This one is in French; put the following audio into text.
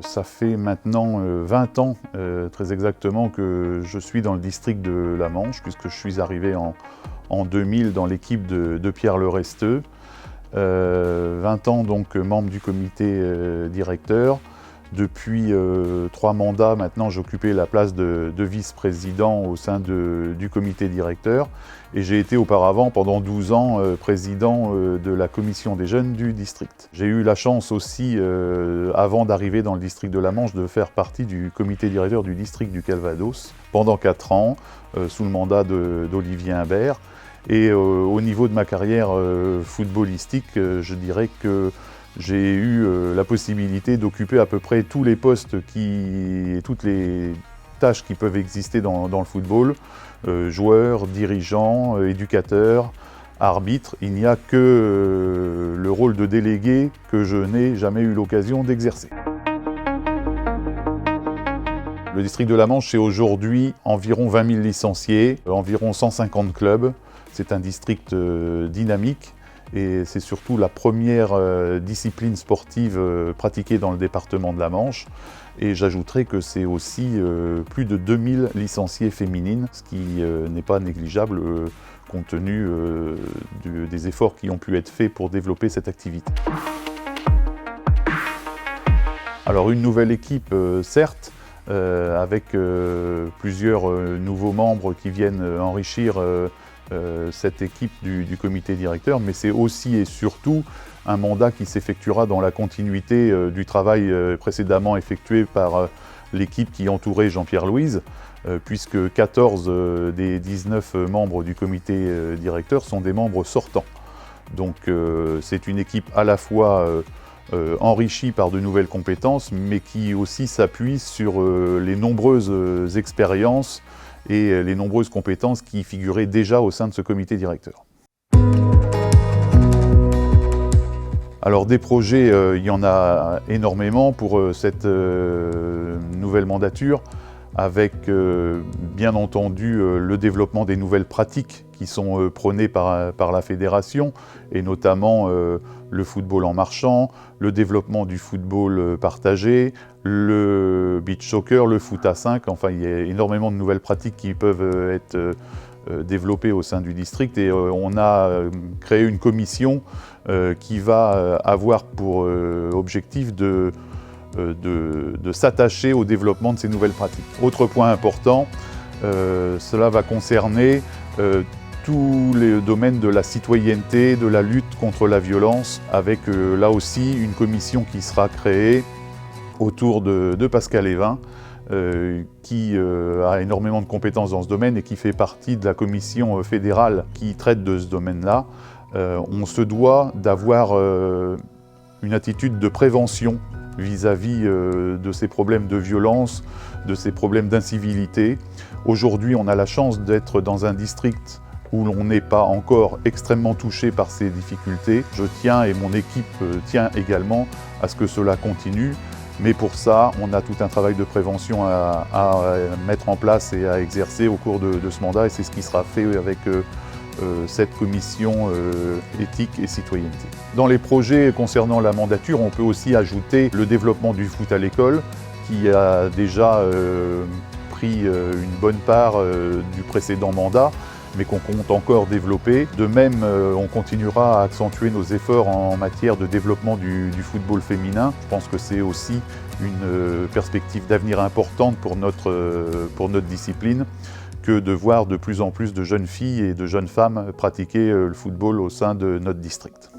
Ça fait maintenant 20 ans, très exactement, que je suis dans le district de la Manche, puisque je suis arrivé en 2000 dans l'équipe de Pierre Le Resteux. 20 ans donc membre du comité directeur. Depuis 3 mandats, maintenant, j'occupais la place de vice-président au sein du comité directeur. Et j'ai été auparavant, pendant 12 ans, président de la commission des jeunes du district. J'ai eu la chance aussi, avant d'arriver dans le district de la Manche, de faire partie du comité directeur du district du Calvados pendant 4 ans, sous le mandat d'Olivier Imbert. Et au niveau de ma carrière footballistique, je dirais que j'ai eu la possibilité d'occuper à peu près tous les postes et toutes les tâches qui peuvent exister dans le football. Joueur, dirigeant, éducateur, arbitre. Il n'y a que le rôle de délégué que je n'ai jamais eu l'occasion d'exercer. Le district de la Manche, c'est aujourd'hui environ 20 000 licenciés, environ 150 clubs. C'est un district dynamique. Et c'est surtout la première discipline sportive pratiquée dans le département de la Manche. Et j'ajouterai que c'est aussi plus de 2000 licenciés féminines, ce qui n'est pas négligeable compte tenu des efforts qui ont pu être faits pour développer cette activité. Alors une nouvelle équipe, certes, avec plusieurs nouveaux membres qui viennent enrichir cette équipe du comité directeur, mais c'est aussi et surtout un mandat qui s'effectuera dans la continuité du travail précédemment effectué par l'équipe qui entourait Jean-Pierre Louise, puisque 14 des 19 membres du comité directeur sont des membres sortants. Donc c'est une équipe à la fois enrichie par de nouvelles compétences, mais qui aussi s'appuie sur les nombreuses expériences et les nombreuses compétences qui figuraient déjà au sein de ce comité directeur. Alors des projets, il y en a énormément pour cette nouvelle mandature, avec bien entendu le développement des nouvelles pratiques qui sont prônées par la fédération, et notamment le football en marchant, le développement du football partagé, le beach soccer, le foot à 5, enfin il y a énormément de nouvelles pratiques qui peuvent être développées au sein du district, et on a créé une commission qui va avoir pour objectif de s'attacher au développement de ces nouvelles pratiques. Autre point important, cela va concerner tous les domaines de la citoyenneté, de la lutte contre la violence, avec là aussi une commission qui sera créée autour de Pascal Evin, qui a énormément de compétences dans ce domaine et qui fait partie de la commission fédérale qui traite de ce domaine-là. On se doit d'avoir une attitude de prévention vis-à-vis de ces problèmes de violence, de ces problèmes d'incivilité. Aujourd'hui, on a la chance d'être dans un district où l'on n'est pas encore extrêmement touché par ces difficultés. Je tiens, et mon équipe tient également, à ce que cela continue. Mais pour ça, on a tout un travail de prévention à mettre en place et à exercer au cours de ce mandat, et c'est ce qui sera fait avec cette commission éthique et citoyenneté. Dans les projets concernant la mandature, on peut aussi ajouter le développement du foot à l'école, qui a déjà pris une bonne part du précédent mandat, mais qu'on compte encore développer. De même, on continuera à accentuer nos efforts en matière de développement du football féminin. Je pense que c'est aussi une perspective d'avenir importante pour notre discipline, que de voir de plus en plus de jeunes filles et de jeunes femmes pratiquer le football au sein de notre district.